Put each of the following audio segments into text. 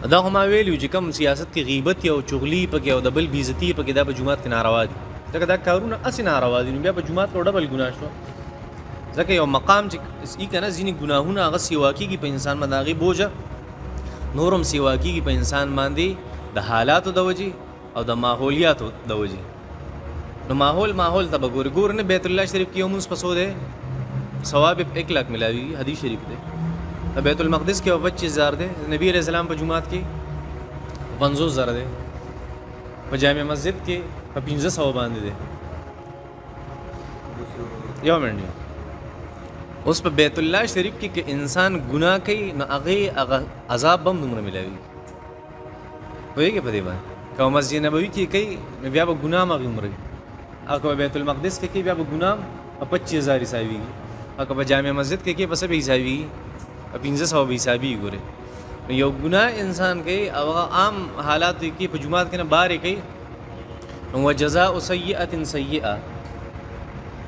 دا خو ما ویلي چې کوم سیاست کې غیبت او چغلي پکې او د بل بېعزتي پکې دا په جومات کې ناروا دي ځکه دا کارونه هسې ناروا دي نو بیا په جومات کې ډبل ګناه شو ځکه یو مقام چې ای که نه ځینې ګناهونه هغه سیوا کېږي په انسان باندې هغې بوجه نور هم سیوا کېږي په انسان باندې د حالاتو د وجې او د ماحولیاتو د وجې نو ماحول ته به ګورې ګور نه بیت الله شریف کې یو مونځ په څو دی ثواب 1 लाख ملاویږي حدیث شریف دی بیت المقدس کې 25,000 دی نبی علیہ السلام په جمعات کې 50,000 دی په جامع مسجد کې په 1500 باندې دی یو منډي اوس په بیت الله شریف کې که انسان ګناه کوي نو هغه عذاب هم دومره ملاوي پوهېږې په دې باندې که مسجد نبوي کې کوي نو بیا به ګناه هم هغې عمرې او که بیت المقدس کې کوي بیا به ګناه 25,000 حسابېږي او که په جامع مسجد کې کوي په څه به حسابېږي 1500 به حسابېږي ګورې نو یو ګناه انسان کوي او هغه عام حالاتو کې په جومات کې نه بهر کوي نو وجزاء سیئة سیئة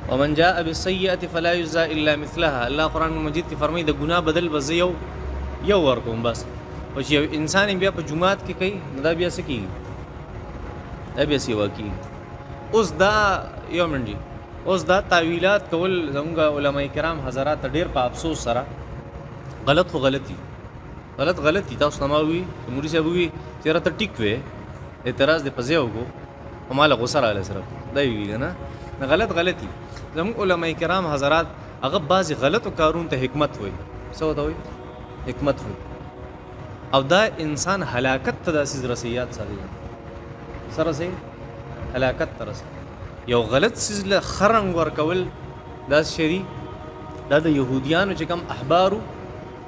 ومن جاء بالسیئة فلا یجزا الا مثلها الله قرآن مجید کې فرمایي د ګناه بدل به زه یو ورکوم بس او چې یو انسان بیا په جومات کې کوي نو دا بیا څه کېږي دا بیا سیوا کېږي اوس دا یو منډي اوس دا تعویلات کول زموږ علما کرام حضرات ډېر په افسوس سره غلط خو غلطي غلطي تاسو نه ما وي مولوي صاحب وي چې راته ټیک وې اعتراض دې په ځای وکړو او ماله غوسه راغله صرف دا وي که نه غلطي زموږ علما کرام حضرات هغه بعضې غلطو کارونو ته حکمت وایي څه ورته وایي حکمت وایي او دا انسان هلاکت ته داسې رسیات سره رسوي هلاکت ته رسوي یو غلط څیز له ښه رنګ ورکول داسې شی دي دا د یهودیانو چې کوم احبارو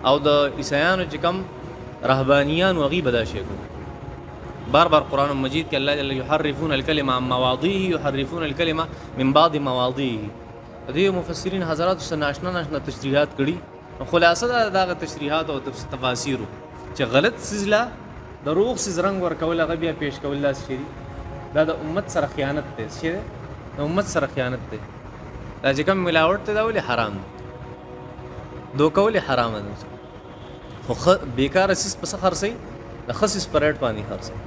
او د عیسایانو چې کوم رهبانیانو هغوی به دا شی کوي بار قرآن مجید کې الله جل یحرفون الکلمه عن مواضعه یحرفون الکلمه من بعض مواضعه دې مفسرین حضرات سره ناشنا تشریحات کړي خلاصه دا دغه تشریحات او تفاسیرو چې غلط څیز لا دروغ څیز رنګ ورکول هغه بیا پیش کول داسې شی دا د امت سره خیانت دی چې د امت سره خیانت دی دا چې کوم ملاوټ دی دا ولې حرام دی دوکه ولې حرامه ده خو بیکاره څیز په څه خرڅوي د ښه څیز په ریټ باندې خرڅوي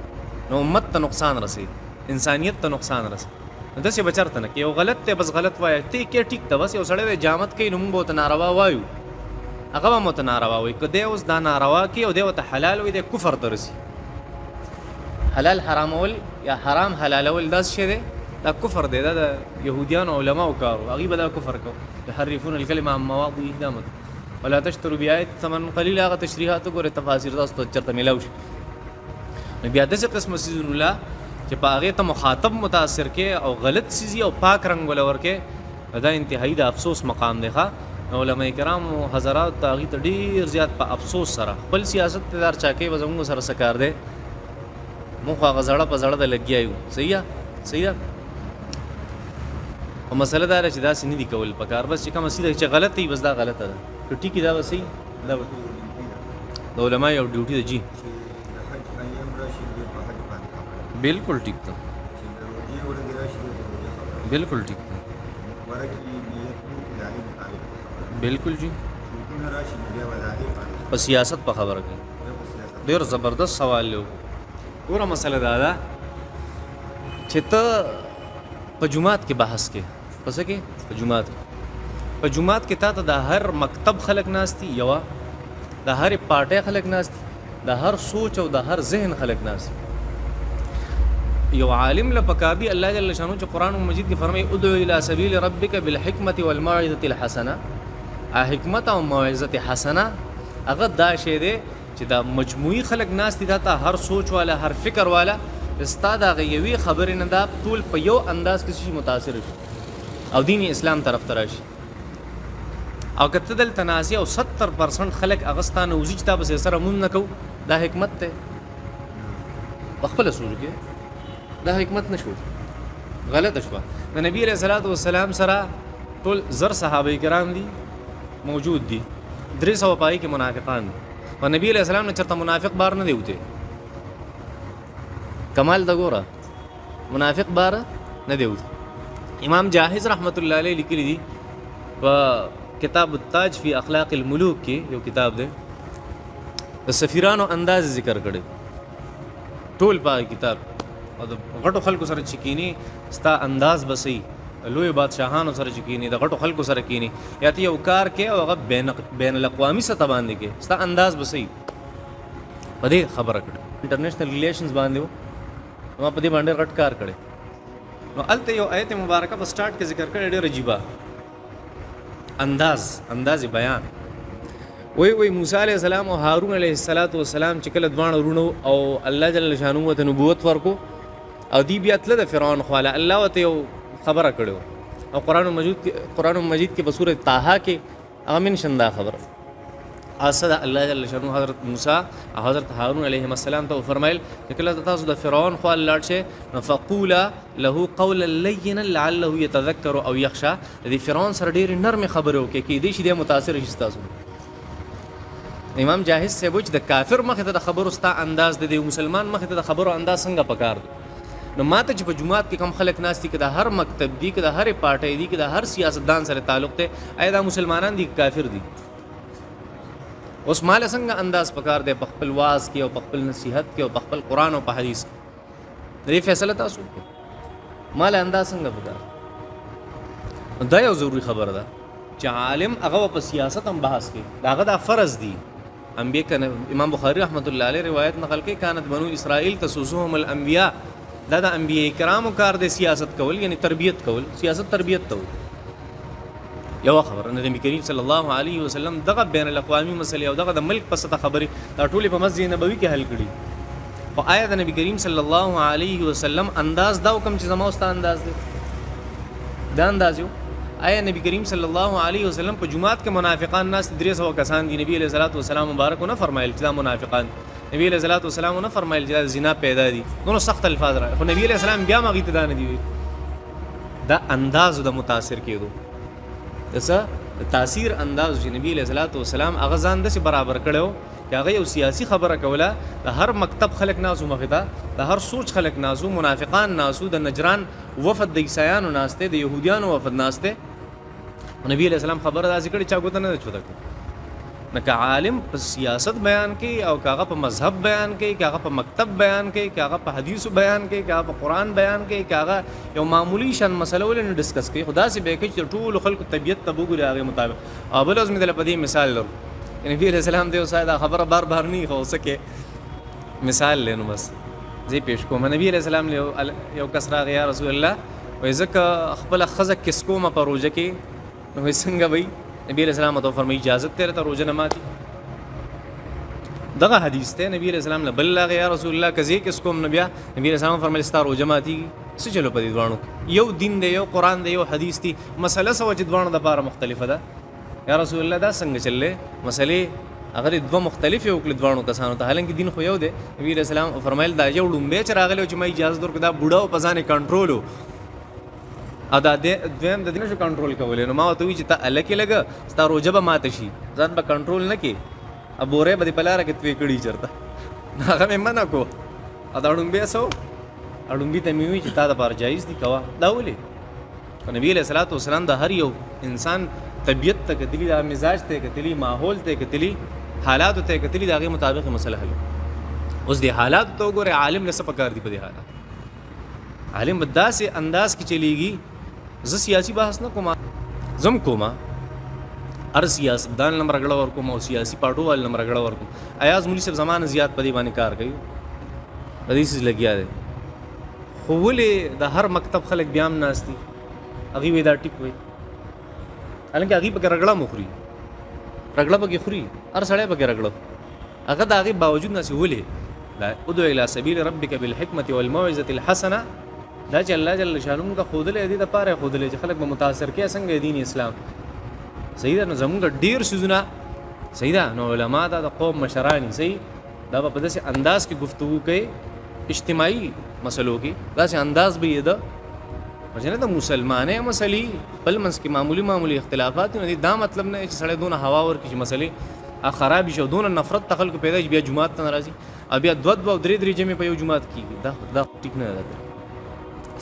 نو امت ته نقصان رسوي انسانیت ته نقصان رسوي نو داسې به چېرته نه کې یو غلط دی بس غلط وایه ته کې ټیک ده بس یو سړی دی جامت کوي نو موږ به ورته ناروا وایو هغه به هم ورته ناروا وایي که دی اوس دا ناروا کوي او دی ورته حلال وایي دی کفر ته رسي حلال حرامول یا حرام حلالول داسې شی دی دا کفر دی دا د یهودیانو علماو کارو هغوی به دا کفر کو یحرفون الکلمه عن مواضعه دا مطلب ولا تشتروا بآیات ثمنا قلیلا هغه تشریحات وګورئ تفاسیر تاسو ته چېرته میلاو شي نو بیا داسې قسمه څیزونه لا چې په هغې ته مخاطب متاثر کې او غلط څیزي او پاک رنګ وله ورکې دا انتهایي د افسوس مقام دی ښه نو علما کرامو حضرات ته هغوی ته ډېر زیات په افسوس سره خپل سیاست ته دار چاکې به زموږ سره څه کار دی موږ خو هغه زړه په زړه د لګیا یو صحیح ده او مسله دا ده چې داسې نه دي کول پکار بس چې کومه سیده چې غلط دی بس دا غلطه ده که ټیکي دا به صحیح دا د علما یو ډیوټي ده جي बिल्कुल ठीक था बिल्कुल ठीक था बिल्कुल जी बस सियासत पर खबर की ډېر زبردست سوال له ګوره مسله دا ده چې ته په جومات کې بحث کې پس کې په جومات کې تا ته د هر مکتب خلک ناستي یوه د هر پارټۍ خلک ناستي د هر سوچ او د هر ذهن خلک ناستي یو عالم له پکار دی الله جل شانو چې قرآن مجید کې فرمایي ادعو الى سبیل ربک بالحکمت والموعظة الحسنه حکمت او موعظه حسنه هغه دا شی دی چې دا مجموعي خلک ناست دي دا ته هر سوچ والا هر فکر والا استاد هغه یوې خبرې نه دا ټول په یو انداز کې شي متاثر شي او دین اسلام طرف ته راشي او که ته دلته ناسي او 70% خلک هغه ستا نه وځي چې تا پسې سره مونږ نه کوو دا حکمت دی په خپله سوچ کې دا حکمت نشو غلطه شوه د نبی علیه الصلاة والسلام سره ټول زر صحابه کرام دي موجود دي 300 پای کې منافقان دي او نبی علیه السلام نه چرته منافق بار نه دی وته کمال دا ګوره منافق بار نه دی وته امام جاهز رحمت الله علیه لیکلی دي په کتاب التاج فی اخلاق الملوک کې یو کتاب دی د سفیرانو انداز ذکر کړي ټول په کتاب او د غټو خلکو سره چې کینی ستا انداز بسي لوی بادشاهانو سره چې کینی د غټو خلکو سره کینی یا ته یو کار کې او هغه بین الاقوامي سطح باندې کې ستا انداز بسي په دې خبره کړه انټرنیشنل ریلیشنز باندې ما په دې باندې غټ کار کړي نو الته یو آیت مبارکه په سٹارټ کې ذکر کړي ډېر عجیبه انداز بیان وی موسی علیہ السلام او هارون علیہ السلام چې کله دوانه ورونو او الله جل شانو ته نبوت ورکو او دی بیا تل د فرعون خواله الله وته یو خبره کړو او قرآن مجید کې په سورۃ طه کې امن شندا خبر اسد الله جل شانو حضرت موسی او حضرت هارون علیهم السلام ته فرمایل چې کله تاسو د فرعون خواله لاړ شئ فقولا له قولا لینا لعله يتذكر او يخشى د فرعون سره ډېر نرم خبرو کې دې شي د متاثر شي تاسو امام جاهز سے وچ د کافر مخه ته خبرو ستا انداز د مسلمان مخه ته خبرو انداز څنګه پکار نو ماته چې په جمعات کې کم خلک ناشتي کې د هر مکتب دی کې د هر پارټي دی کې د هر سیاستدان سره تعلق ته اېدا مسلمانان دي کافر دي اوس مال څنګه انداز پکار دی په خپل واز کې او په خپل نصيحت کې او په خپل قران او په حديث دې فیصله تاسو کو مال انداز څنګه پکار دا یو ضروری خبره ده چې عالم هغه په سیاست هم بحث کوي داغه دا فرض دی انبیاء کنه امام بخاری رحمت الله علیه روایت نقل کوي کانت بنو اسرائیل تسوسهم الانبیاء دا انبیاء کرام کار د سیاست کول یعنی تربیت کول سیاست تربیت ته یو خبر نبی کریم صلی الله علیه وسلم دغه بین الاقوامی مسلې او دغه د ملک په سطح خبري دا ټول په مسجد نبوي کې حل کړي خو آیا د نبی کریم صلی الله علیه وسلم انداز دا کوم چې زما واست انداز دی دا انداز یو آیا نبی کریم صلی الله علیه وسلم په جمعات کې منافقان ناس 300 کسان دي نبی علیہ الصلوۃ والسلام مبارک نه فرمایل چې دا منافقان نبی علیہ الصلوۃ والسلام نه فرمایل چې زنا پیدا دي نو سخت الفاظ را خو نبی علیہ السلام بیا مغی ته نه دی دا انداز د متاثر کېدو دسه تاثیر انداز چې نبی علیہ الصلوۃ والسلام هغه ځان د برابر کړو چې هغه یو سیاسی خبره کوله د هر مکتب خلک نازو مخدا د هر سوچ خلک نازو منافقان نازو د نجران وفد د عیسایانو ناشته د يهوديانو وفد ناشته نبی علیہ السلام خبر دا ذکر چا کوته نه چوتا نه که عالم په سیاست بیان کوي او کاغه په مذهب بیان کوي کاغه په مکتب بیان کوي کاغه په حدیث بیان کوي کاغه په قران بیان کوي کاغه یو معمولی شان مسله ولنه ډیسکس کوي خدا سي به کوي چې ټول خلکو طبيعت تبوګ لري مطابق او بل ازمه د لپاره مثال لرو نبی علیہ السلام دی وسایدا خبره بار نه هو سکه مثال لینو بس زی پیش کوم نبی علیہ السلام یو کسرا غیا رسول الله وای زکه خپل خزه کس کومه پروژه کې نو څنګه وای نبی علیہ السلام ته فرمایي اجازه تیرے ته روزه نه ماتي دغه حدیث ته نبی علیہ السلام نه بلغ یا رسول الله کزی کس کوم نبی علیہ السلام فرمایي ستا روزه ماتي څه چلو په دې دوانو یو دین دی یو قران دی یو حدیث دی مسله سو چې دوانو د لپاره مختلفه ده یا رسول الله دا څنګه چلې مسلې اگر دوه مختلف یو کله دوانو کسانو ته حالانکه دین خو یو دی نبی علیہ السلام فرمایل دا یو ډومبه چې راغلی چې ما اجازه درکړه دا بوډا او پزانه کنټرولو ادا دویم د دینه شو کنټرول کولې نو ما ته وی چې ته الکه لګه ستا روزه به ماته شي ځان به کنټرول نه کې ابوره به په لار کې توې کړي چرته هغه مې منع کو ادا ډومبه سو اډومبه ته مې وی چې تا د بار جایز دي کوا دا ولې نبی علیہ الصلوۃ والسلام د هر یو انسان طبیعت ته کتلی د مزاج ته کتلی ماحول ته کتلی حالات ته کتلی دغه مطابق مسله حل اوس دی حالات ته وګوره عالم نه سپکار دی په دې حالات عالم بداسه انداز کې چلیږي ز سیاسی بحث نه کوم زم کوما ار سیاستدان نمبر غړ ور کوم او سیاسی پارټو ول نمبر غړ ور کوم ایاز مولوی صاحب زمانه زیات پدی باندې کار کوي حدیث لګیا دی خو ولې د هر مکتب خلک بیام ناشتي اغي وې دا ټیک وې الکه اغي په رګړه مخري رګړه په خوري ار سړی په رګړه هغه د هغه باوجود نشي ولې لا ادعو الى سبيل ربك بالحكمه والموعظه الحسنه دا چې الله جل شانو ته خودلې دي د پاره خودلې چې خلک به متاثر کې څنګه دین اسلام صحیح ده نو زموږ ډیر سيزونه صحیح ده نو علما دا د قوم مشرانی صحیح دا په داسې انداز کې گفتگو کوي اجتماعي مسلو کې داسې انداز به یې ده ورنه د مسلمانې مسلې بل منځ کې معمولی اختلافات نه دي دا مطلب نه چې سړی دونه هوا ور کې مسلې خراب شي دونه نفرت تخلق پیدا بیا جمعات ته ناراضي بیا دو درې جمعې په یو جمعات کې دا ټیک نه ده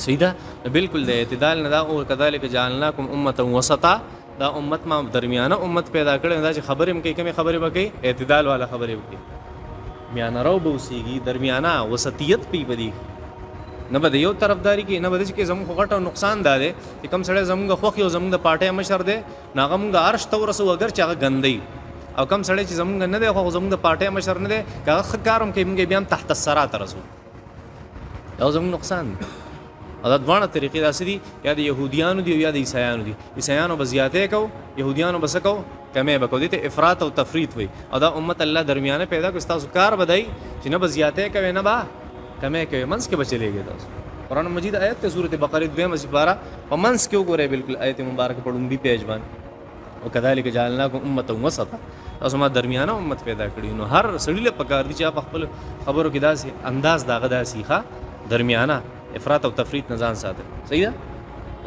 سیدا بالکل د اعتدال نه دا او کذالک جعلناکم امه وسطا دا امت ما درمیانه امت پیدا کړل دا چې خبرې کوي کومه خبرې وکي اعتدال والا خبرې وکي میانه رو به اوسېږي، درمیانه وسطیت پې به دی، نه به د یو طرفداري کوي، نه به داسې کې زموږ خو غټ نقصان دا دی چې کوم سړی زموږ خوښ او زموږ د پارټۍ مشر دی نو هغه موږ عرش ته ورسوو اګر چې هغه ګندی، او کوم سړی چې زموږ نه دی خو زموږ د پارټۍ مشر نه دی که هغه ښه کار هم کوي موږ بیا هم تحت الثرا ته رسوو، دا زموږ نقصان دی. او دا دواړه طریقې داسې دي یا د یهودیانو دي او یا د عیسایانو دي. عیسایانو به زیاتې کوو، یهودیانو به څه کوو کمې به کوو، دې ته افراط او تفریط وایي. او دا امت الله درمیانه پیدا کړو، ستاسو کار به دی چې نه به زیاتې کوئ نه به کمې کوئ، منځ کې به چلېږئ. تاسو قرآن مجید آیت ته سورۃ بقره 2 سپاره په منځ کې وګورئ، بالکل آیت مبارک په لومړي پیج باندې وکذلک جعلناکم امة وسطا، تاسو ما درمیانه امت پیدا کړی. نو هر سړي له پکار دي چې په خپل خبرو کې داسې انداز داغه داسې ښه درمیانه افراط او تفریط نه ځان ساتل. صحیح ده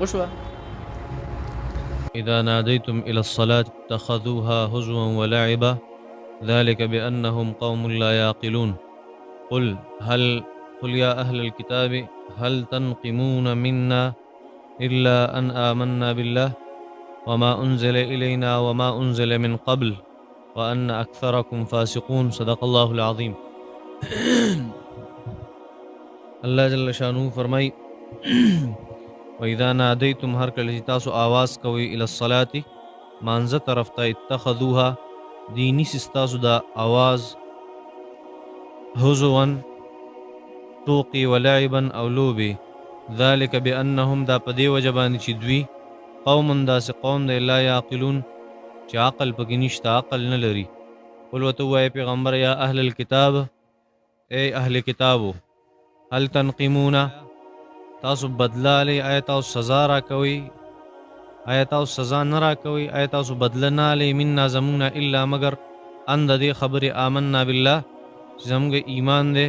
وشوه. إذا ناديتم إلى الصلاة اتخذوها هزوا ولعبا ذلك بأنهم قوم لا يعقلون قل يا أهل الكتاب هل تنقمون منا إلا أن آمنا بالله وما أنزل إلينا وما أنزل من قبل وأن أكثركم فاسقون. صدق الله العظيم. اللہ جل شانو فرمائی وَإِذَا نَادَيْتُمْ ہر کله چې تاسو आवाज کوي الى الصلاة مانزه طرف ته اتخذوها دینی سستاسو دا आवाज هزوا توقي ولعبا او لوبي ذلك بأنهم دا پدې وجبان چې دوی قوم داس قوم دی لا يعقلون چې عقل پکې نشته، عقل نه لري. قل وتوای پیغمبر یا اهل الكتاب اے اهل کتابو هل تنقمون تاسو بدلا لې آیا تاسو سزا را کوي، آیا تاسو سزا نه را کوي، آیا تاسو بدله نه لې منا زمونا الا مگر ان د دې خبرې آمنا بالله زموږ ایمان دی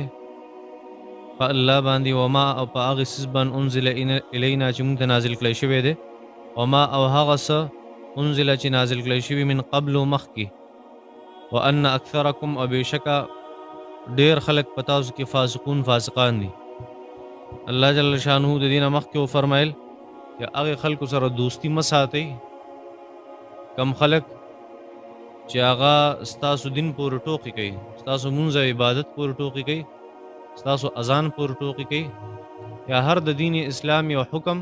په الله باندې وما او په هغه څه باندې انزل الینا چې موږ ته نازل کړی شوی دی وما او هغه څه انزل چې نازل کړی شوی من قبل مخکې وان اکثرکم او بشکا ډیر خلق پتاوس کې فاسقون فاسقان دي. الله جل شانه د دینه مخ کې فرمایل چې هغه خلکو سره دوستی مساتئ کم خلق چې هغه ستاسو دین پور ټوکی کوي، ستاسو مونږ عبادت پور ټوکی کوي، ستاسو اذان پور ټوکی کوي، یا هر د دین اسلام یو حکم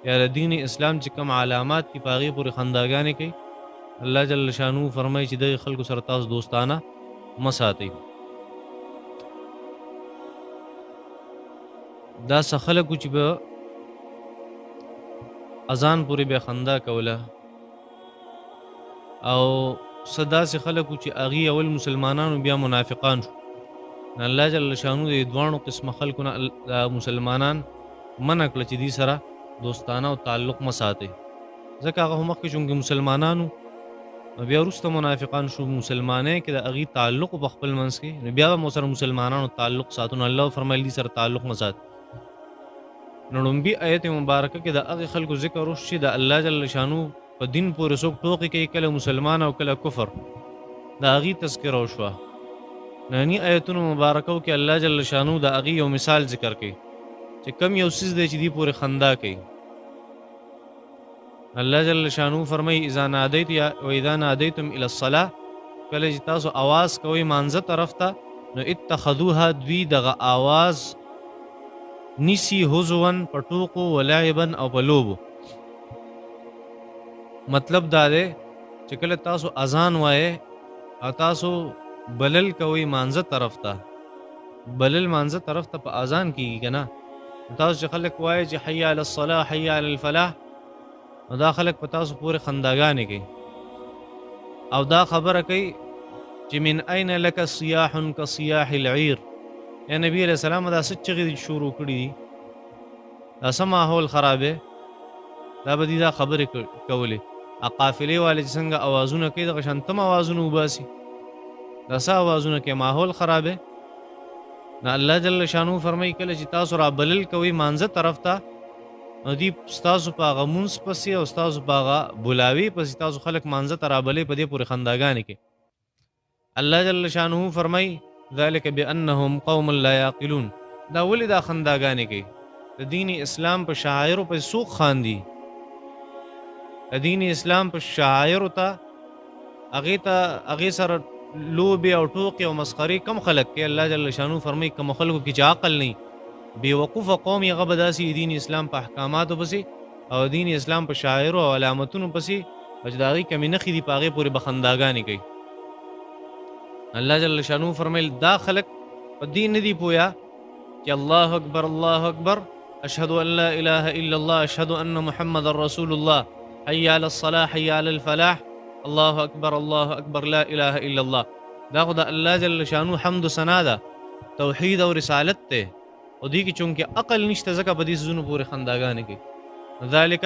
یا د دین اسلام چې کوم علامات کی پاغي پور خنداګانې کوي. الله جل شانه فرمایي چې د خلکو سره تاسو دوستانه مساتئ. دا خلکو چې به اذان پورې به خندا کوله او صدا سي خلکو چې اغي اول مسلمانانو بیا منافقان شو. الله جل شانو د دوانو قسم خلکو نه مسلمانان منع کړل چې دې سره دوستانه او تعلق مساتي، ځکه هغه مخکې چې مسلمانانو بیا وروسته منافقان شو، مسلمانې کې د اغي تعلق په خپل منځ کې بیا مو سره مسلمانانو تعلق ساتون. الله فرمایلی سره تعلق مسات. نو لومبي آیت مبارکه کې د هغه خلکو ذکر وشي د الله جل شانو په دین پورې څوک ټوکی کوي، کله مسلمان او کله کفر، د هغې تذکره وشوه. نانی آیتونو مبارکو کې الله جل شانو د هغې یو مثال ذکر کوي چې کم یو څیز دی چې دې پورې خندا کوي. الله جل شانو فرمایي اذا نادیتم الی الصلاة کله چې تاسو आवाज کوئ مانځه طرف ته نو اتخذوها دوی دغه आवाज نیسی هزون پټوکو ولعبن او بلوبو. مطلب دا دی چې کله تاسو اذان وایې او تاسو بلل کوي مانځه طرف ته، بلل مانځه طرف ته په اذان کېږي که نه، تاسو چې خلک وایي چې حي علی الصلاة حي علی الفلاح نو دا خلک په تاسو پورې خنداګانې کوي او دا خبره کوي چې من این لک صیاح کصیاح العیر. یا نبی علیہ السلام دا څه چغې شروع کړي دي، دا څه ماحول خرابې، دا به دي دا خبرې کولې. قافلې والے چې څنګه اوازونه کوي دغه شان تم اوازونه وباسي، دا څه اوازونه کوي، ماحول خرابې. نو الله جل شانو فرمایي کله چې تاسو را بلل کوئ مانځه طرف ته نو دي ستاسو په هغه مونځ پسې او ستاسو په هغه بلاوي پسې تاسو خلک مانځه ته را بلې په دې پورې خنداګانې کې. الله جل شانو فرمایي ذلك بأنهم قوم لا يعقلون. دا ولې دا خنداګانې کوي؟ د دین اسلام په شاعرو په سوق خاندي، د دین اسلام په شاعرو ته هغې سره لوبې او ټوکې او مسخرې کم خلک کې الله جل شانو فرمایي کوم خلکو کې چې عقل نه بے وقوفه قوم یې هغه به داسې دین اسلام په احکاماتو پسې او دین اسلام په شاعرو او علامتونو پسې چې د هغې کمې نښې دي په هغې پورې به خنداګانې کوي. الله جل شانو فرمایل دا خلک په دې نه دي پویا چې الله اکبر اشهد ان لا اله الا الله اشهد ان محمد رسول الله حي على الصلاة حي على الفلاح الله اکبر لا اله الا الله. دا خو د الله جل شانو حمد و ثنا ده، توحید او رسالت ته، او دې کې چونکې عقل نشته ځکه په دې څیزونو پورې خنداګانې کوي. ذالک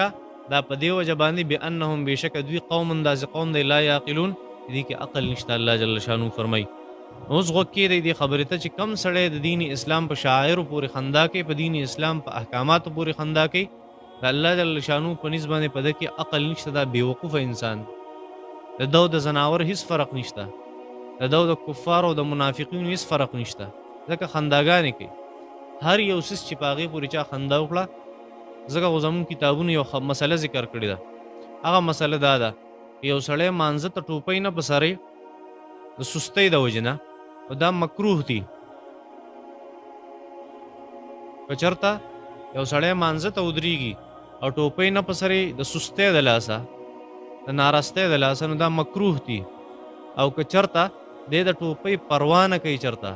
دا په دې وجه باندې بانهم بېشکه دوی قوم داسې قوم دی لا یعقلون دې کې عقل نشته. الله جل شانو فرمایي اوس غوږ کېږدئ دې خبرې ته چې کم سړی د دین اسلام په شاعرو پورې خندا کوي، په دین اسلام په احکاماتو پورې خندا کوي، د الله جل شانو په نسبت باندې په ده کې عقل نشته، دا بېوقوفه انسان د ده د ځناور هیڅ فرق نشته، د ده د کفارو او د منافقینو هیڅ فرق نشته، ځکه خنداګانې کوي. هر یو څیز چې په هغې پورې چا خندا وکړه، ځکه خو زموږ کتابونو یو مسله ذکر کړې ده. هغه مسله دا ده یو سړی مانځه ته ټوپۍ نه په سرې د سستۍ د وجې نه، او دا مکروه دي. که چېرته یو سړی مانځه ته ودرېږي او ټوپۍ نه په سرې د سستۍ د لاسه د ناراستۍ د لاسه، نو دا مکروه دي. او که چېرته دی د ټوپۍ پروا نه کوي، چېرته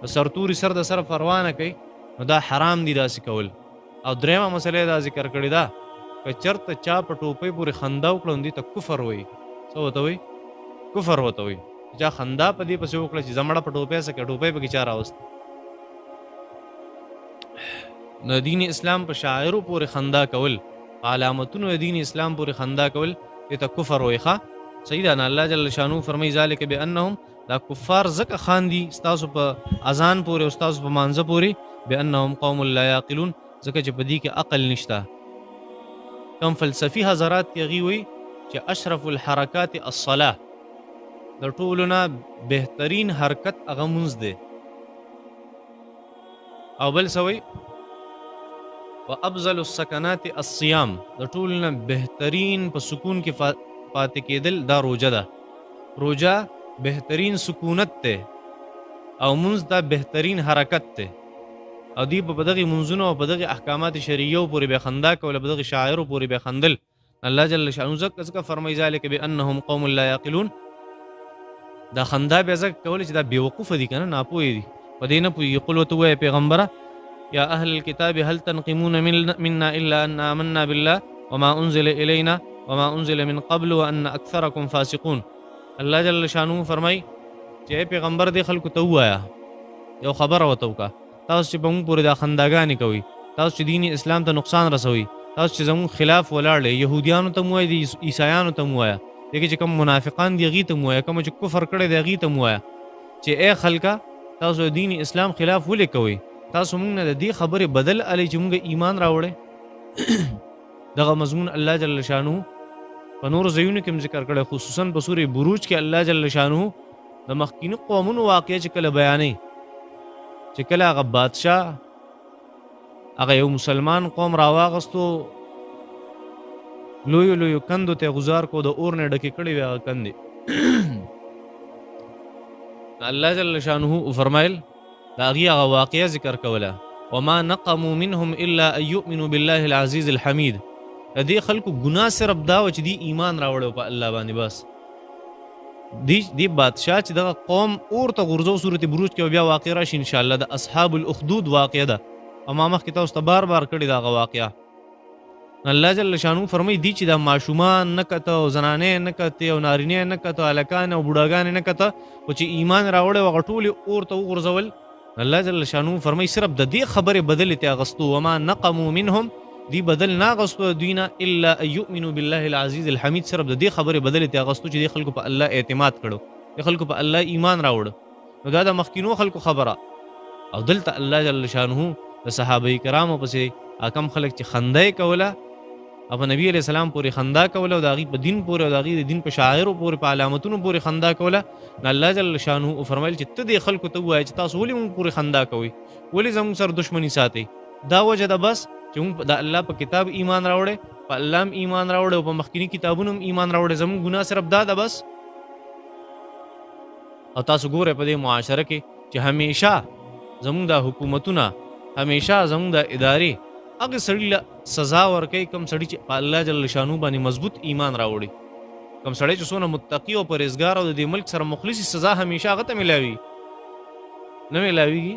د سرتوري سر د سره پروا نه کوي، نو دا حرام دي داسې کول. او درېیمه مسله دا ذکر کړې ده که چېرته چا په ټوپۍ پورې خندا وکړه نو دې ته کفر وایي. څه ورته وایي؟ کفر ورته وایي. چا خندا په دې پسې وکړه چې زمړه په ټوپۍ څه کوي، ټوپۍ پکې چا راوست. د دین اسلام په شاعرو پورې خندا کول، په علامتونو د دین اسلام پورې خندا کول دې ته کفر وایي. ښه صحیح ده نه؟ الله جل شانو فرمایي ذلک بانهم دا کفار ځکه خاندي ستاسو په اذان پورې او ستاسو په مانځه پورې بانهم قوم لا یعقلون ځکه چې په دې کې عقل نشته. کم فلسفي حضرات کې هغوی وایي چې اشرف الحرکات الصلاة، د ټولو نه بهترین حرکت هغه مونځ دی. او بل څه وایي وابذل السکنات الصیام، د ټولو نه بهترین په سکون کې پاتې کېدل دا روجه ده. روجه بهترین سکونت دی او مونځ دا بهترین حرکت دی. او دی په دغې منځونو او په دغې احکامات شرعیو پورې به خندا کوله، په دغې شاعرو پورې به خندل. الله جل شانو ځکه فرمایي ذلک بانهم قوم لا یعقلون، دا خندا بیا ځکه کولی چې دا بېوقوفه دي که نه، ناپوهې دي، په دې نه پوهېږي. قل ورته ووایه پیغمبره یا اهل الكتاب هل تنقمون منا الا ان آمنا بالله وما انزل الینا وما انزل من قبل وان اکثرکم فاسقون. الله جل شانو فرمایي چې پیغمبر دې خلکو ته ووایه، یو خبره ورته وکړه، تاسو چې په موږ پورې دا خنداګانې کوئ، تاسو چې دین اسلام ته نقصان رسوئ، تاسو چې زموږ خلاف ولاړ یې، یهودیانو ته مو وایه، د عیسایانو ته مو وایه، دې کې چې کوم منافقان دي هغې ته مو وایه، کوم چې کفر کړی دی هغې ته مو وایه چې ای خلکه تاسو د دین اسلام خلاف ولې کوئ؟ تاسو موږ نه د دې خبرې بدل الی چې موږ ایمان راوړی. دغه مضمون الله جل شانو په نورو ځایونو کې هم ذکر کړی، خصوصا په سورې بروج کې الله جل شانو د مخکینو قومونو واقعه چې کله بیانوي، چې کله هغه بادشاه هغه یو مسلمان قوم راواغستو، لویو لویو کندو ته غزار کو، د اور نه ډکې کړې وې هغه کندې. الله جل شانه فرمایل د هغې هغه واقعه ذکر کوله وما نقموا منهم الا ان يؤمنوا بالله العزیز الحمید. د دې خلکو ګناه صرف دا و چې دی ایمان راوړی په الله باندې. بس دی بادشاه چې دغه قوم اور ته غورځو، صورت بروج کې بیا واقع راشي انشاءالله، د اصحاب الاخدود واقعه ده، او ما مخکې تاسو ته بار بار کړې دغه واقعه. الله جل شانو فرمایي دی چې دا ماشومان نه کته او زنانې نه کته او نارینې نه کته، هلکان او بوډاګانې نه کته، خو چې ایمان راوړی و هغه ټولې اور ته وغورځول. الله جل شانو فرمایي صرف د دې خبرې بدلې ته اغستو، وما نقموا منهم دی بدل نه اغستو دوی نه الا ان یؤمنوا بالله العزیز الحمید، صرف د دې خبرې بدلې ته اغستو چې د خلکو په الله اعتماد کړو، د خلکو په الله ایمان راوړ. نو دا د مخکینو خلکو خبره. او دلته الله جل شانه د صحابه کرامو پسې کم خلک چې خندا یې کوله او په نبی علیہ السلام پورې خندا کوله، او د هغې په دین پورې او د هغې د دین په شاعرو پورې په علامتونو پورې خندا کوله. نو الله جل شانه فرمایل چې ته دې خلکو ته ووایه چې تاسو ولې موږ پورې خندا کوئ، ولې زموږ سره دښمني ساتئ؟ دا وجه ده بس چې موږ د الله په کتاب ایمان راوړی، په الله هم ایمان راوړی او په مخکیني کتابونو هم ایمان راوړی، زموږ ګناه صرف دا ده بس. او تاسو ګوره په دې معاشره کې چې همیشه زمونږ د حکومتونه همیشه زمونږ د ادارې هغه سړي له سزا ورکوي کوم سړي چې په الله جل شانو باندې مضبوط ایمان راوړي کوم سړی چې څونه متقي او پرهیزګار او د دې ملک سره مخلصي سزا همیشه هغه ته ملاوي نه ملاویږي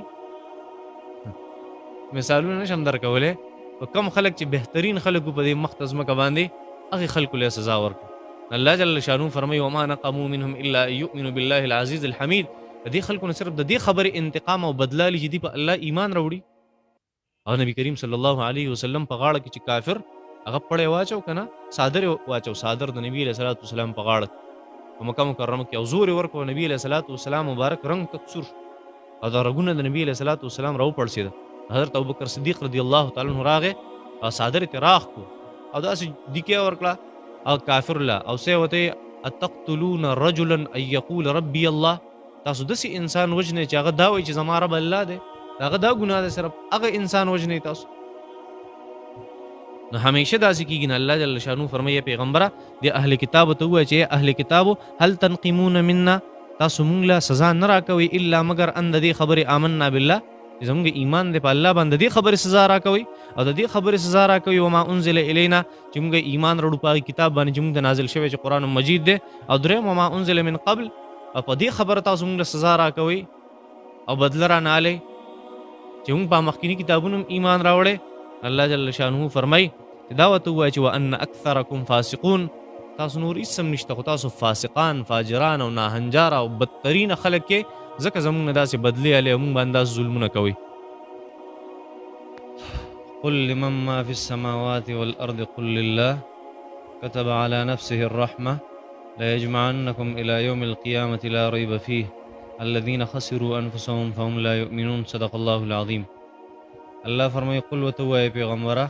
مثالونه نشم درکولی په کم خلک چې بهترین خلکو په دې مخته ځمکه باندې هغې خلکو له سزا ورکړي الله جل شانو فرمایي وما نقموا منهم الا ان يؤمنوا بالله العزیز الحمید د دې خلکو نه صرف د دې خبرې انتقام او بدلا لي چې دي په الله ایمان راوړي او نبی کریم صلی الله علیه وسلم په غاړه کې چې کافر هغه پړې واچو کنه صادر واچو صادر د نبی علیہ الصلوۃ والسلام په غاړه په مکه مکرمه کې او زور ورکو نبی علیہ الصلوۃ والسلام مبارک رنگ تکسر او دا رګونه د نبی علیہ الصلوۃ والسلام راو پړسید حضرت ابوبکر صدیق رضی الله تعالی عنہ راغه او صادر تراخ کو او داسې دکې ورکړه او کافر لا او سه وته اتقتلون رجلا ان يقول ربي الله تاسو داسې انسان وجنه چې هغه دا وایي چې زما رب الله دی هغه دا ګناه ده صرف هغه انسان وجنه تاسو نو همیشه داسې کیږي نه الله جل شانو فرمایي پیغمبره د اهل کتاب ته وایي چې اهل کتابو هل تنقمون منا تاسو مونږ له سزا نه راکوي الا مگر ان د دې خبره آمنا بالله چې زموږ ایمان دی په الله باندې دې خبره سزا راکوي او د دې خبره سزا راکوي وما انزل الینا چې موږ ایمان وروړو په کتاب باندې چې موږ نازل شوی چې قران مجید دی او درې وما انزل من قبل او په دې خبره تاسو موږ سزا راکوي او بدل را نه علي چې موږ په مخکینی کتابونو ایمان راوړې الله جل شانه فرمای دا وته وایي چې وان اکثرکم فاسقون تاسو نور اسم نشته خو تاسو فاسقان فاجران او ناهنجار او بدترین خلک کې ځکه زموږ نه داسې بدلی علی موږ باندې ظلمونه کوي قل لمن ما في السماوات والارض قل لله كتب على نفسه الرحمه لا يجمعنكم الى يوم القيامه لا ريب فيه الذين خسروا انفسهم فهم لا يؤمنون صدق الله العظيم الله فرمای قل وتوای پیغمبره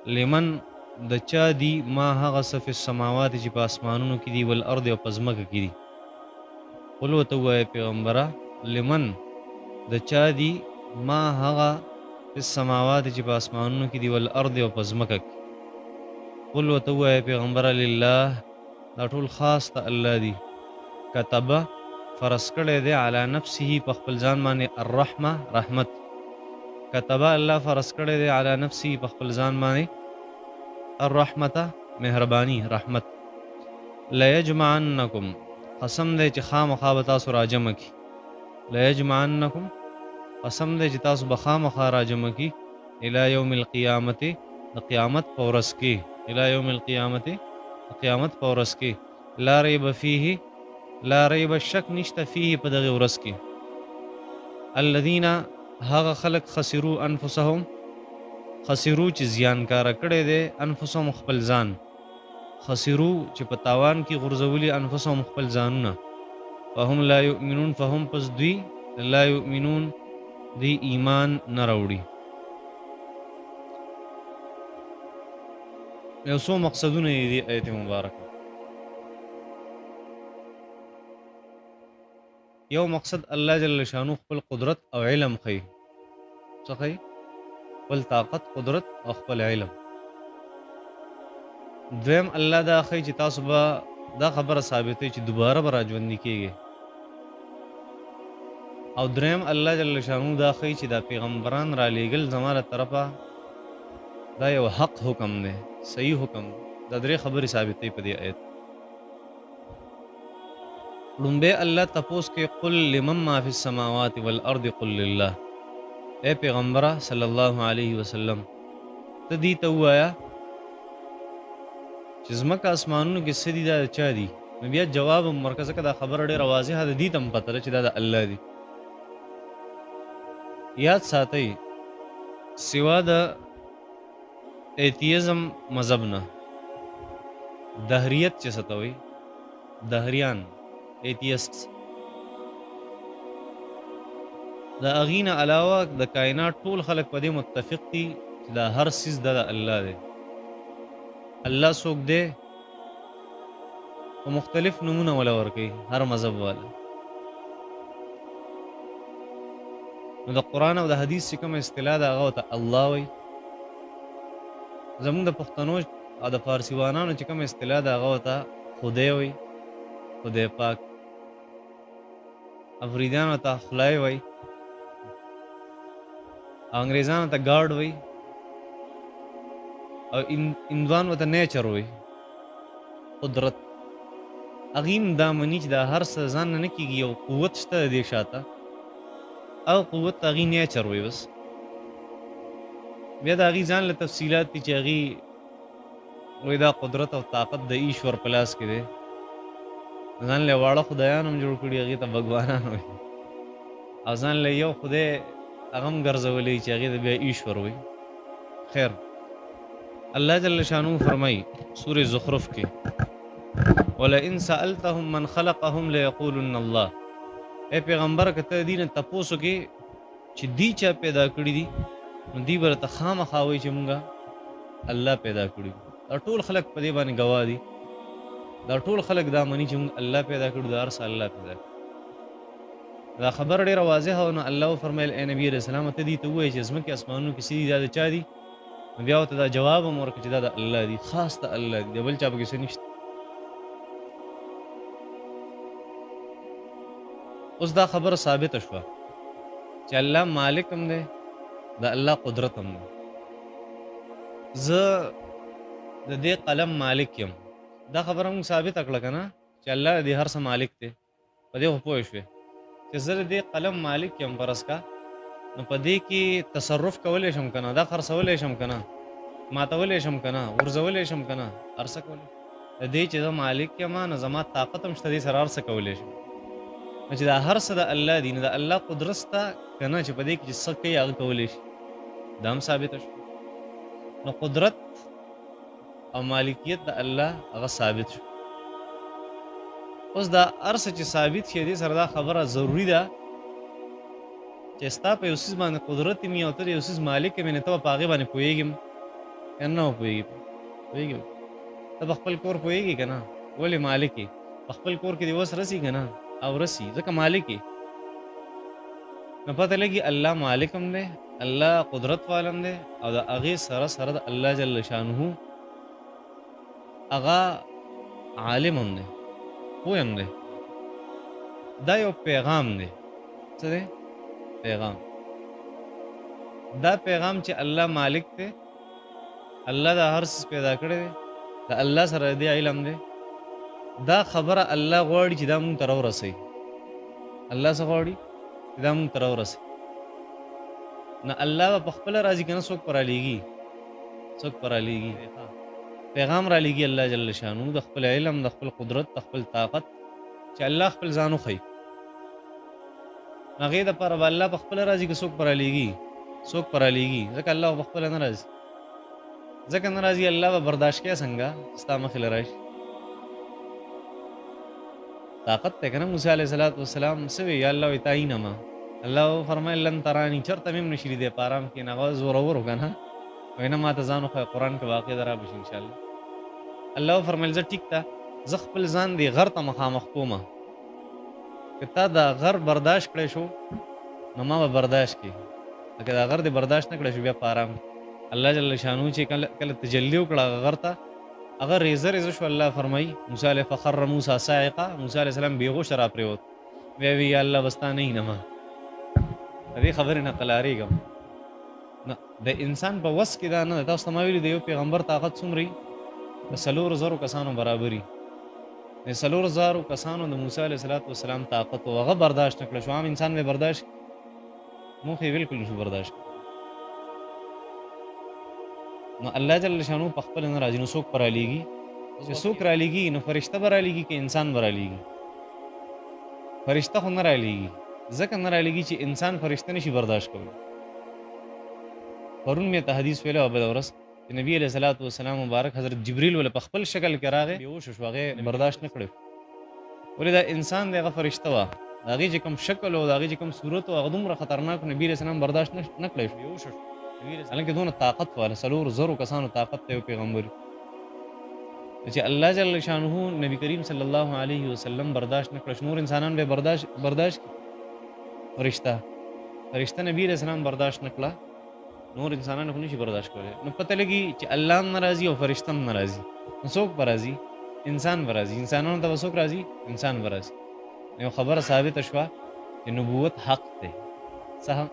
لمن د چا دی ما هغه صف السماوات چې په اسمانونو کې دی ول ارض او پزمکه کې دی قل وتوای پیغمبره لمن د چا دی ما هغه السماوات چې په اسمانونو کې دی ول ارض او پزمکه کې قل وتوای پیغمبره لله دا ټول خاص ته الله دی كتب فرض کړی دی علی نفسه په خپل ځان باندې الرحمه رحمت كتب الله فرض کړی دی علی نفسه په خپل ځان باندې الرحمته مهربانی رحمت لا یجمعنکم قسم دی چې خامخا به تاسو راجمع کی لا یجمعنکم قسم دی چې تاسو به خامخا راجمع کی الی یوم القیامت د قیامت په ورځ کې الی یوم القیامت قیامت په ورځ کې لا ریب فیه لا ریب شک نشته فیه په دغه ورځ کې الذین هغه خلق خسروا انفسهم خسرو چې زیانکاره کړی دی انفسهم خپل ځان خسرو چې په تاوان کې غورځولي انفسهم خپل ځانونه فهم لا یؤمنون فهم پس دوی لا یؤمنون دی ایمان نه راوړي یو څو مقصدونه یې دی آیت مبارکه یو مقصد الله جل شانو خپل قدرت او علم ښیي څه ښیي خپل طاقت قدرت او خپل علم دویم الله دا ښیي چې تاسو به دا خبره ثابتوي چې دوباره به راژوندي کیږي او دریم الله جل شانو دا ښیي چې دا پیغمبران را لیږل زما له طرفه دا یو حق حکم دی صحیح حکم دا درې خبرې ثابتوي په دې آیت لومبه الله تپوس کې قل لمن ما فی السماوات والارض قل لله اے پیغمبره صلی الله علیه وسلم ته دې ته وایا چې زمکه اسمانونو کې سدي دا چا دي نو بیا جواب مرکزه کې دا خبره ډېره واضحه ده دې تم پته چې دا د الله دی یاد ساتئ سوا د ایتیزم مذهب نه دهریت چې ستوي دهریان ایتیست دا اغینه علاوه د کائنات ټول خلق په دې متفق دي چې دا هر سیز د الله دی الله څوک دی او مختلف نمونه ولا ورکي هر مذهب والا نو د قرآن او د حدیث چې کوم اصطلاح ده هغه ته الله وایي زمونږ د پښتنو او د فارسیوانانو چې کوم اصطلاح ده هغه ته خدای وایي خدای پاک افریدیانو ته خلای وای، انګریزانو ته ګارد وای، او هندوان ورته نیچر وای، قدرت. هغیم دا مني چې دا هر څه ځان نه کېږي، یو قوت شته د دې شاته، او قوت ته هغې نیچر وای. بس بیا د هغې ځان له تفصیلات دي چې هغې وایي دا قدرت او طاقت د ایشور په لاس کې دی. ځان له واړه خدایان هم جوړ کړي، هغې ته بګوانان وایي، او ځان له یو خدای هغه هم ګرځولی چې هغې ته بیا ایشور وایي. خیر، الله جل شانو فرمایي سورې زخرف کې، ولئن سألتهم من خلقهم ليقولن الله. اے پیغمبر که ته دې نه تپوس وکړې چې دی چا پیدا کړي دي، نو دوی به درته خامخا وایي چې مونږه الله پیدا کړي. دا ټول خلک په دې باندې ګواه دي، دا ټول خلک دا مني چې مونږ الله پیدا کړو، دا هر څه الله پیدا کړي. دا خبر ډېره واضحه وه. نو الله وفرمیل ای نبي علیه السلام ته دې ته ووایې چې ځمکې اسمانونو کې څه دي، دا د چا دي؟ نو بیا ورته دا جواب هم ورکړه چې دا د الله دي، خاص د الله دي، د بل چا پکې څه نشته. اوس دا خبره ثابته شوه چې الله مالک هم دی، د الله قدرت هم دی. زه د دې قلم مالک یم، دا خبره موږ ثابته کړه که نه چې الله د دې هر څه مالک دی. په دې خو پوه شوې چې زه د دې قلم مالک یم فرض کا، نو په دې کې تصرف کولی شم که نه، دا خرڅولی شم که نه، ماتولی شم که نه، غورځولی شم که نه، هر څه کولی. د دې چې زه مالک یم نو زما طاقت هم شته، دې سره هر څه کولی شم. نو چې دا هر څه د الله دي، نو د الله قدرت شته که نه چې په دې کې چې څه کوي هغه کولی شي، دا هم ثابته شو. نو قدرت او مالکیت د الله هغه ثابت شو. اوس دا هر څه چې ثابت شي، دې سره دا خبره ضروري ده چې ستا په یو څیز باندې قدرت وي او ته د یو څیز مالک یې، نو ته به په هغې باندې پوهېږي که نه پوهېږي؟ پوهېږي. ته په خپل کور پوهېږي که نه؟ ولې مالک یې؟ په خپل کور کې دې وس رسي که نه؟ او رسي، ځکه مالک یې. نو پته لګي الله مالک هم دی، الله قدرت والا هم دی، او د هغې سره سره د الله جل شانه هغه عالم هم دی، پوه هم دی. دا یو پیغام دی. څه دی؟ پیغام. دا پیغام چې الله مالک دی، الله دا هر څه پیدا کړی دی، د الله سره دې علم دی. دا خبره الله غواړي چې دا مونږ ته راورسوي. الله څه غواړي؟ چې دا مونږ ته راورسوي. نه الله به پخپله راځي که نه څوک به رالیږي؟ څوک به رالیږي؟ پیغام رالیږي الله جل شانو د خپل علم، د خپل قدرت، د خپل طاقت، چې الله خپل ځان وښیي. هغې دپاره به الله پخپله راځي که څوک به رالیږي؟ څوک به رالیږي؟ ځکه الله به پخپله نه راځي. ځکه نه راځي الله به برداشت کوي څنګه ستا مخې له راشي. طاقت ته که نه موسی علیه السلام څه وی؟ یا الله وایي تعینما. الله فرمایل لن ترانی، چېرته مې هم نشي لیدی په ارام کې. هغه زورور و که نه، وایي نه ما ته ځان وښیه، قرآن کې واقع ده را بشي انشاءالله. الله فرمایل زه ټیک ته زه خپل ځان دې غر ته مخامخ کومه، که تا دا غر برداشت کړی شو نو ما به برداشت کړي، که دا غر دې برداشت نه کړی شو بیا په ارام. الله جل شانو چې کله تجلی وکړه هغه غر ته، هغه ریزه ریزه شو. الله فرمایي موسی علیه فخر موسی صاعقه، موسی علیه السلام بېهوشه را پرېوت. بیا وی یا الله بس تا نه اینما، د دې خبرې نه قلاریږم. نه د انسان په وس کې دا نه ده. تاسو ته ما ویلي د یو پیغمبر طاقت څومره وي؟ د 4,000 کسانو برابر وي. د 4,000 کسانو د موسی علیه السلام طاقت و، هغه برداشت نه کړه شو. عام انسان به برداشت موږ یې بالکل نشو برداشت. نو الله جل شانو په خپله نه راځي. نو څوک به رالیږي؟ چې څوک رالیږي نو فرشته به رالیږي که انسان به رالیږي؟ فرشته خو نه رالیږي. ځکه نه رالیږي چې انسان فرشته نشي برداشت کولی. پرون مې ته حدیث ویلی وه بله ورځ چې نبي علیه السلام مبارک حضرت جبریل ولې په خپل شکل کې راغی، بېهوشه شو، هغې برداشت نه کړی. ولې دا انسان دی، هغه فرشته وه، د هغې چې کوم شکل و، د هغې چې کوم صورت و، هغه دومره خطرناک و، نبي علیه السلام برداشت نه کړی شو، بېهوشه شو. حالانکې دونه طاقت واله 4,000 کسانو طاقت ته یو پیغمبر چې الله جل شانه نبی کریم صلی الله علیه وسلم برداشت نه کړی. نور انسانان به برداشت فرشته نبی علیه السلام برداشت نه کړه، نور انسانان خو نشي برداشت کولی. نو پته لګي چې الله هم ناراضي او فرشته هم ناراضي. نو څوک به راځي؟ انسان به راځي. انسانانو ته به څوک راځي؟ انسان به راځي. یو خبره ثابته شوه چې نبوت حق دی. څه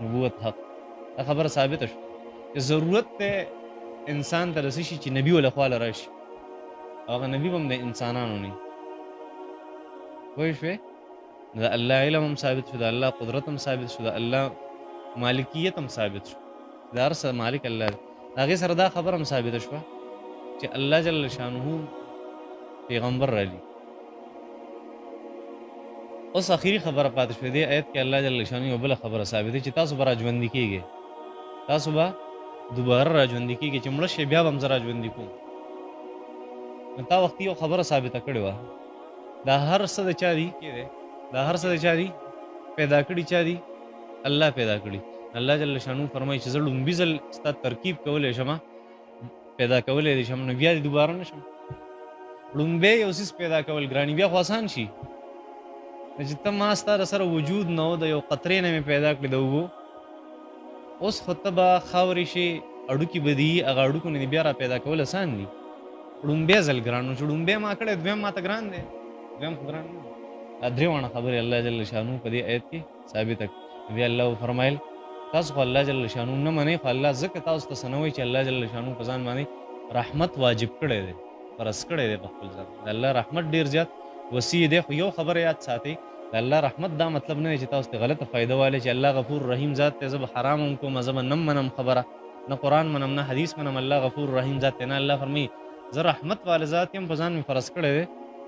نبوت حق، دا خبره ثابته شوه چې ضرورت دی انسان ته د څه شي چې نبي وله خواله راشي، او هغه نبي به هم د انسانانو نه وي. پوه شوې؟ د الله علم هم ثابت شو، د الله قدرت هم ثابت شو، د الله مالکیت هم ثابت شو، د هر څه مالک الله دی. د هغې سره دا خبره هم ثابته شوه چې الله جل شانه پیغمبر رالی. اوس اخري خبره پاتې شوې دې آیت کې الله جل شانه یو بله خبره ثابته چې تاسو به راژوندي کېږئ، تاسو به دوباره راژوندي کېږئ، چې مړه شئ بیا به هم زه راژوندي کوم. نو تا وختي یو خبره ثابته کړې وه، دا هر څه د چا دي؟ دا هر څه د چا دي؟ پیدا کړي چا دي؟ الله پیدا کړي. الله جل شانو فرمایي چې زه لومبي ځل ستا ترکیب کولی شم، پیدا کولی دی شم، نو بیا دې دوباره نه شم. لومبی یو څیز پیدا کول ګراني، بیا خو آسان شي. چې ته ما ستا د سره وجود نه و، د یو قطرې نه مې پیدا کړي د اوبو، اوس خو ته به خاورې شي، اړوکي به دي، هغه اړوکو نه دې بیا را پیدا کول آسان دي. لومبی ځل ګران و چې لومبی ما کړی، دویم ما ته ګران دی، دویم خو ګران نه دی. دا درې واړه خبرې الله جل شانو په دې آیت کې ثابته کړي. بیا الله وفرمایل تاسو خو الله جل شانو نه منئ، خو الله ځکه تاسو ته څه نه وایي چې الله جل شانو په ځان باندې رحمت واجب کړی دی، فرض کړی دی په خپل ځان. د الله رحمت ډېر زیات وسیع دی. خو یو خبره یاد ساتئ، د الله رحمت دا مطلب نه دی چې تاسو ته غلطه فایده والی چې الله غفور رحیم ذات دی، زه به حرام هم کوم، زه به نه منم خبره، نه قرآن منم نه حدیث منم، الله غفور رحیم ذات دی. نه، الله فرمایي زه رحمت والا ذات یم، په ځان مې فرض کړی دی.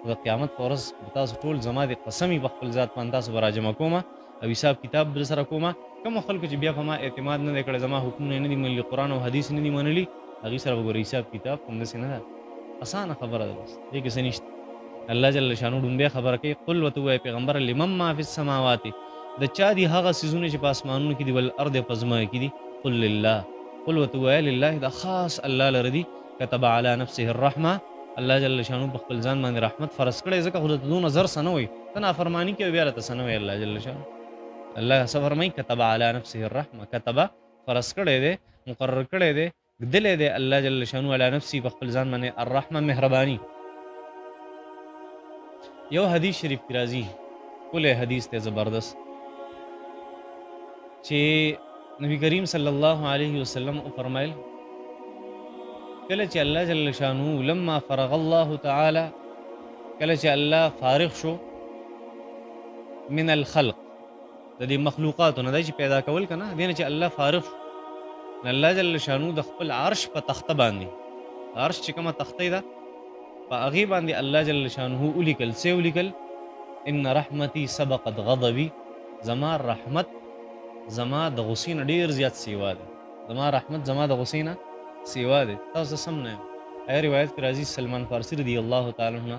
د قیامت په ورځ تاسو ټول زما د قسمي په خپل ذات باندې تاسو به راجمع کومه او حساب کتاب به سره کومه. کومو خلکو چې بیا په ما اعتماد نه دی کړی، زما حکمونه نه دي منلي، قرآن او حدیث نه دي منلي، هغوی سره به ګوره حساب کتاب همداسې نه ده. اسانه خبره ده، بس دې کې څه نشته. الله جل شانو ډومبی خبره کوي، قل ورته ووایه پیغمبره لمن ما فی السماوات، د چا دي هغه څیزونه چې په اسمانونو کې دي، والارض په ځمکه کې دي. قل لله، قل ورته ووایه لله، دا خاص الله لره دي. كتب على نفسه الرحمه، الله جل شانو په خپل ځان باندې رحمت فرض کړی، ځکه خو درته دونه زر څه نه وایي، ته نافرماني کوې بیا راته څه نه وایي. الله جل شانو الله څه فرمایي؟ كتب على نفسه الرحمه، كتب فرض کړی دی، مقرر کړی دی، ږدلی دی الله جل شانو علی نفسه په خپل ځان باندې الرحمه مهرباني. یو حدیث شریف کی راځي، ښکلی حدیث دی زبردست، چې نبی کریم صلی الله علیه وسلم فرمایل کله چې الله جل شانو لما فرغ الله تعالی، کله چې الله فارغ شو من الخلق، د دې مخلوقاتو نه، چې پیدا کول که نه، دې نه چې الله فارغ شو، الله جل شانو د خپل عرش په تخته باندې، عرش چې کومه تخته ده په هغې باندې الله جل شانه ولیکل، څه ولیکل؟ ان رحمتي سبقت غضبي، زما رحمت زما د غصې نه ډېر زیات سیوا دی، زما رحمت زما د غصې نه سیوا دی. تاسو سم نه یم. هغه روایت کې راځي سلمان فارسي رضی الله تعالی عنه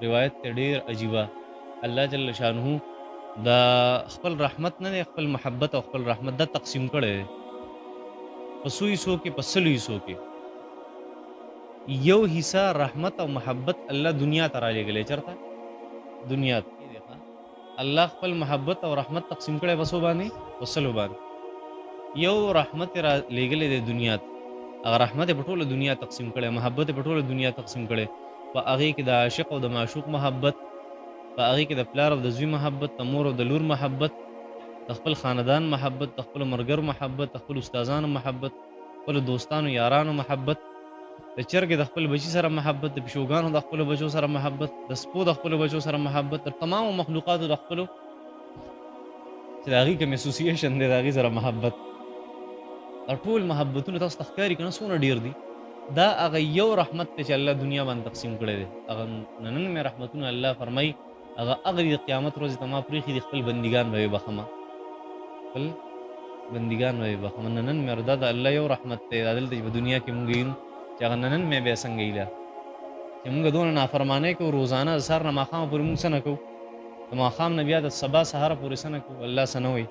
روایت ته ډېر عجیبه، الله جل شانه د خپل رحمت نه دی، خپل محبت او خپل رحمت دا تقسیم کړی دی په څو حصو کې، په سلو حصو کې. یو حصہ رحمت او محبت الله دنیا ته رالیږلی، چېرته؟ دنیا ته. الله خپل محبت او رحمت تقسیم کړی په څو باندې؟ په سلو باندې. یو رحمت را لیږلی دی دنیا ته، هغه رحمت یې په ټوله دنیا تقسیم کړی، محبت یې په ټوله دنیا تقسیم کړی. په هغې کې د عاشق او د معشوق محبت، په هغې کې د پلار او د زوی محبت، د مور او د لور محبت، د خپل خاندان محبت، د خپلو ملګرو محبت، د خپلو استادانو محبت، خپلو دوستانو یارانو محبت، د چرګې د خپل بچي سره محبت، د پیشوګانو د خپلو بچو سره محبت، د سپو د خپلو بچو سره محبت، د تمامو مخلوقاتو د خپلو چې د هغې کوم اسوسییشن دی د هغې سره محبت. دا ټول محبتونه تاسو ته ښکاري که نه څومره ډېر دي؟ دا هغه یو رحمت دی چې الله دنیا باندې تقسیم کړی دی. هغه ننن مې رحمتونه الله فرمایي هغه هغه د قیامت ورځې ته ما پرېښي دي، خپل بندګان به یې بخمه، خپل بندګان به یې بخمه. ننن مې دا د الله یو رحمت دی، دا دلته چې په دنیا کې مونږ وینو چې هغه ننن مې بیا څنګه ایله چې مونږ دونه نافرمانۍ کوو، روزانه د سهار نه ماښامه پورې مونږ څه نه کوو، د ماښام نه بیا د سبا سهاره پورې څه نه کوو، الله څه نه وایي.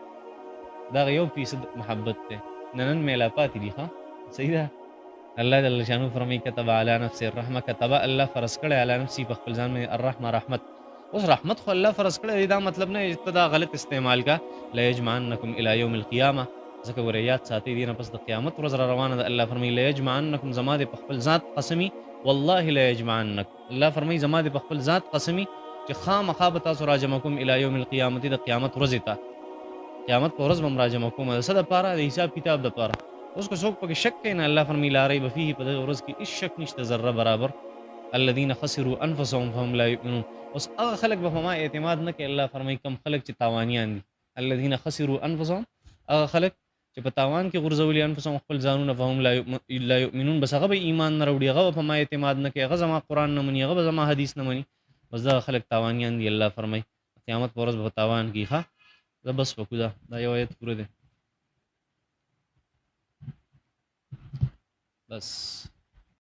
دا هغه 1% محبت دی، ننن مې لا پاتې دي. ښه صحیح ده. الله جل شانو فرمایي كتب على نفسه الرحمه، كتب الله فرض کړی على نفسه په خپل ځان باندې الرحمه رحمت. اوس رحمت خو الله فرض کړی، دا مطلب نه چې ته دا غلط استعمال کا. لا یجمعنکم الی یوم القیامه، ځکه ګوره یاد ساتئ دې نه پس د قیامت ورځ را روانه ده. الله فرمایي لا یجمعنکم، زما دې په خپل ذات قسمي، والله لا یجمعنک، الله فرمایي زما دې په خپل ذات قسمي چې خامخا به تاسو راجمع کوم الی یوم القیامت د قیامت ورځې ته قیامت په ورځ به هم راجمع کوم د څه دپاره د حساب کتاب دپاره اوس که څوک پکې شک کوي نه الله فرمایي لا ریب فیه په دغه ورځ کې هېڅ شک نشته ذره برابر الذین خسروا انفسهم فهم لا یؤمنون اوس هغه خلک به په ما اعتماد نه کوي الله فرمایي کم خلک چې تاوانیان دي الذین خسروا انفسهم هغه خلک چې په تاوان کې غورځولي انفسهم خپل ځانونه فهم لا یؤمنون بس هغه به ایمان نه راوړي هغه به په ما اعتماد نه کوي هغه زما قرآن نه مني هغه به زما حدیث نه مني بس دغه خلک تاوانیان دي الله فرمایي قیامت په ورځ به په تاوان کې ښه زه بس وکړو دا یو آیت پوره دی بس